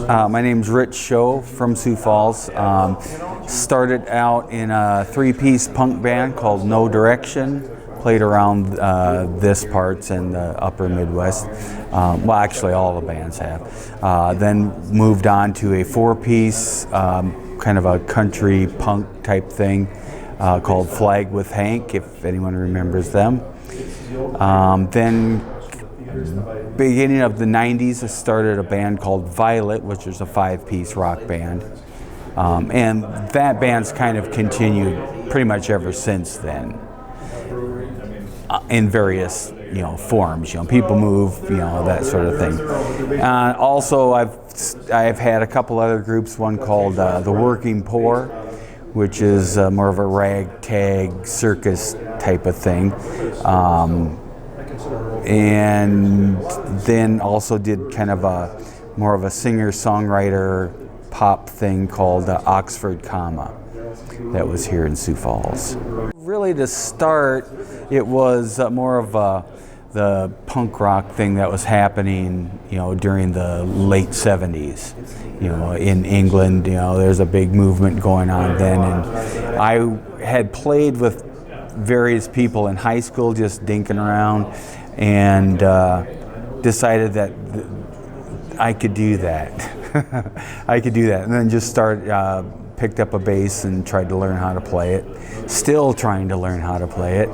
My name's Rich Show from Sioux Falls. Started out in a three-piece punk band called No Direction. Played around this parts in the upper Midwest. Well, actually all the bands have. Then moved on to a four-piece, kind of a country punk type thing called Flag with Hank, if anyone remembers them. Then beginning of the 90s, I started a band called Violet, which is a five-piece rock band. And that band's kind of continued pretty much ever since then. In various, forms. People move, that sort of thing. Also, I've had a couple other groups. One called The Working Poor, which is more of a ragtag circus type of thing. And then also did kind of a more of a singer-songwriter pop thing called Oxford Comma. That was here in Sioux Falls. Really, to start, it was more of the punk rock thing that was happening, during the late 70s. In England, there's a big movement going on then, and I had played with various people in high school, just dinking around, and decided that I could do that. I could do that, and then just picked up a bass and tried to learn how to play it. Still trying to learn how to play it.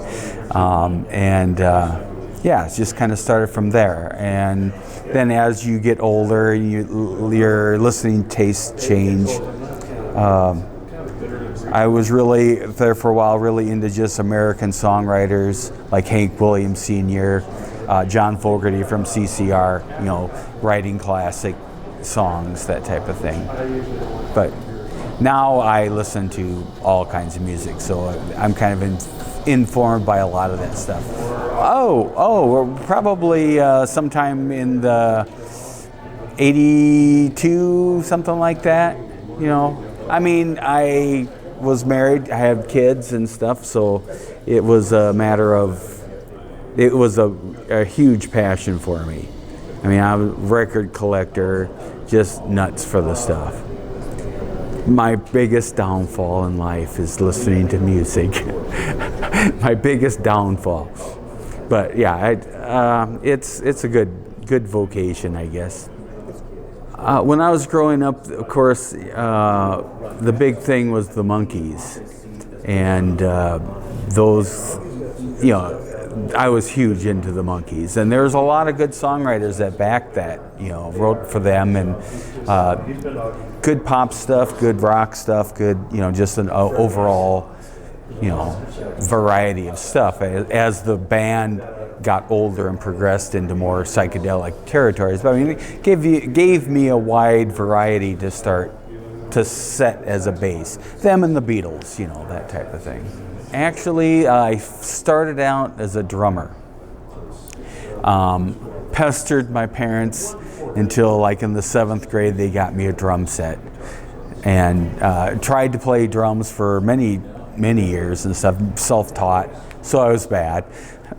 It's just kind of started from there. And then as you get older, your listening tastes change. I was really, there for a while, really into just American songwriters like Hank Williams Sr., John Fogerty from CCR, writing classic songs, that type of thing. But now I listen to all kinds of music, so I'm kind of informed by a lot of that stuff. Probably sometime in the 82, something like that. I was married, I had kids and stuff, so it was a matter of, it was a huge passion for me. I'm a record collector, just nuts for the stuff. My biggest downfall in life is listening to music. My biggest downfall. But yeah, it's a good vocation, I guess. When I was growing up, of course, the big thing was the Monkees, and those, I was huge into the Monkees, and there's a lot of good songwriters that backed that, wrote for them, and good pop stuff, good rock stuff, good, just an overall, variety of stuff. As the band got older and progressed into more psychedelic territories, but it gave me a wide variety to start to set as a base. Them and the Beatles, that type of thing. Actually, I started out as a drummer. Pestered my parents until in the 7th grade they got me a drum set, and tried to play drums for many years and stuff, self-taught, so I was bad.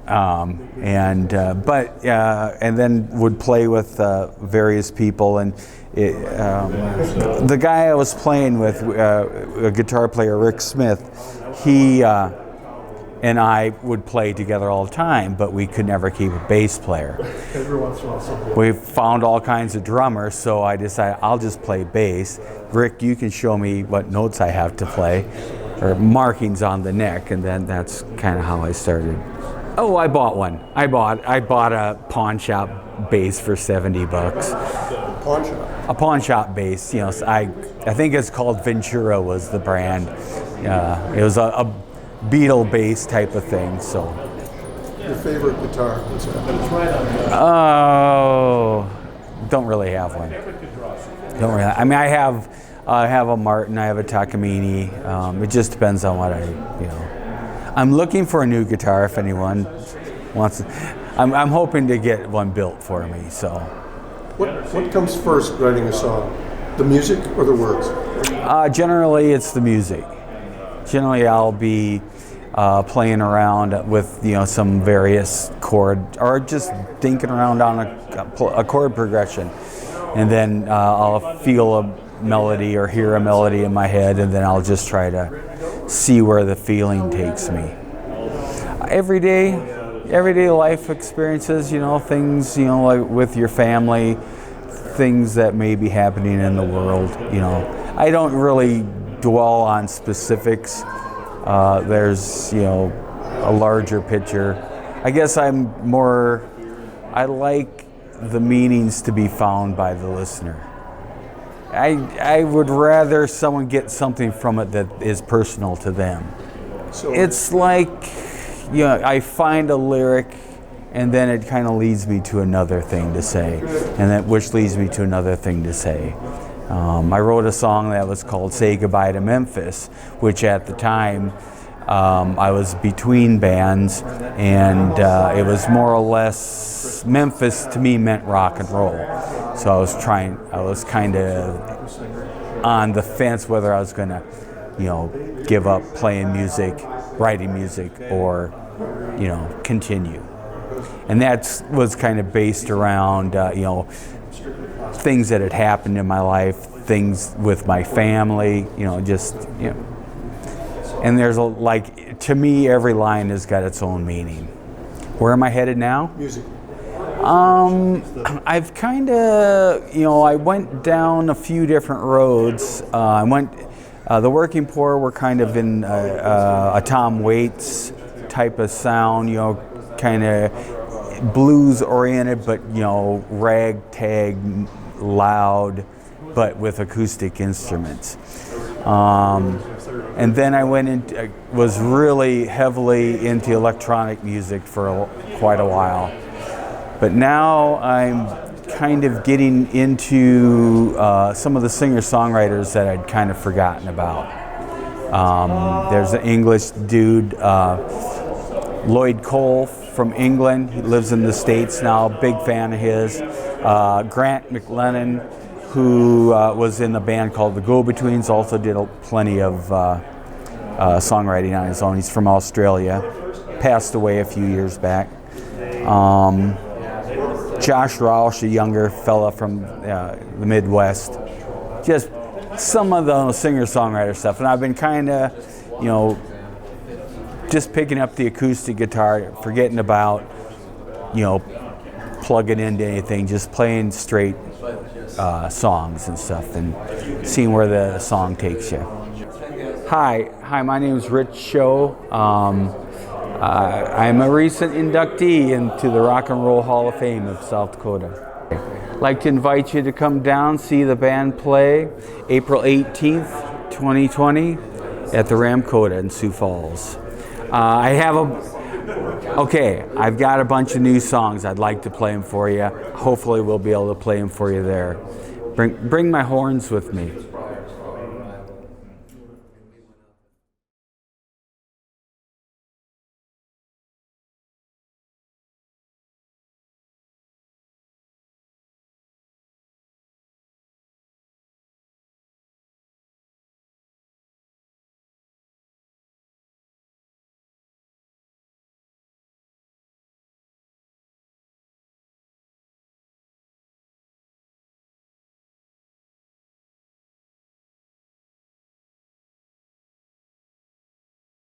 And then would play with various people, and the guy I was playing with, a guitar player, Rick Smith, he and I would play together all the time, but we could never keep a bass player. We found all kinds of drummers, so I decided I'll just play bass. Rick, you can show me what notes I have to play, or markings on the neck, and then that's kind of how I started. Oh, I bought one. I bought a pawn shop bass for $70. Pawn shop? A pawn shop bass. I think it's called Ventura was the brand. It was a Beatle bass type of thing. So. Your favorite guitar? Oh, don't really have one. Don't really. I have a Martin. I have a Takamine. It just depends on what I'm looking for a new guitar if anyone wants. I'm hoping to get one built for me. So. What comes first writing a song? The music or the words? Generally, it's the music. Generally, I'll be playing around with some various chord, or just dinking around on a chord progression. and then I'll feel a melody or hear a melody in my head, and then I'll just try to see where the feeling takes me. Everyday life experiences, things, like with your family, things that may be happening in the world, I don't really dwell on specifics. There's, a larger picture. I guess I like the meanings to be found by the listener. I would rather someone get something from it that is personal to them. So it's like, I find a lyric and then it kind of leads me to another thing to say, which leads me to another thing to say. I wrote a song that was called Say Goodbye to Memphis, which at the time I was between bands, and it was more or less, Memphis to me meant rock and roll. So I was kind of on the fence whether I was going to, give up playing music, writing music, or, continue. And that was kind of based around, things that had happened in my life, things with my family, And there's to me, every line has got its own meaning. Where am I headed now? Music. I've kind of, I went down a few different roads. The Working Poor were kind of in a Tom Waits type of sound, kind of blues oriented, but ragtag, loud, but with acoustic instruments. And then I was really heavily into electronic music for quite a while. But now I'm kind of getting into some of the singer-songwriters that I'd kind of forgotten about. There's an English dude, Lloyd Cole from England. He lives in the States now, big fan of his. Grant McLennan, who was in a band called the Go-Betweens, also did plenty of songwriting on his own. He's from Australia, passed away a few years back. Josh Roush, a younger fella from the Midwest. Just some of the singer-songwriter stuff. And I've been kind of, just picking up the acoustic guitar, forgetting about, plugging into anything, just playing straight songs and stuff and seeing where the song takes you. Hi, my name is Rich Show. I'm a recent inductee into the Rock and Roll Hall of Fame of South Dakota. I'd like to invite you to come down, see the band play April 18th, 2020 at the Ramkota in Sioux Falls. I've got a bunch of new songs. I'd like to play them for you. Hopefully we'll be able to play them for you there. Bring my horns with me.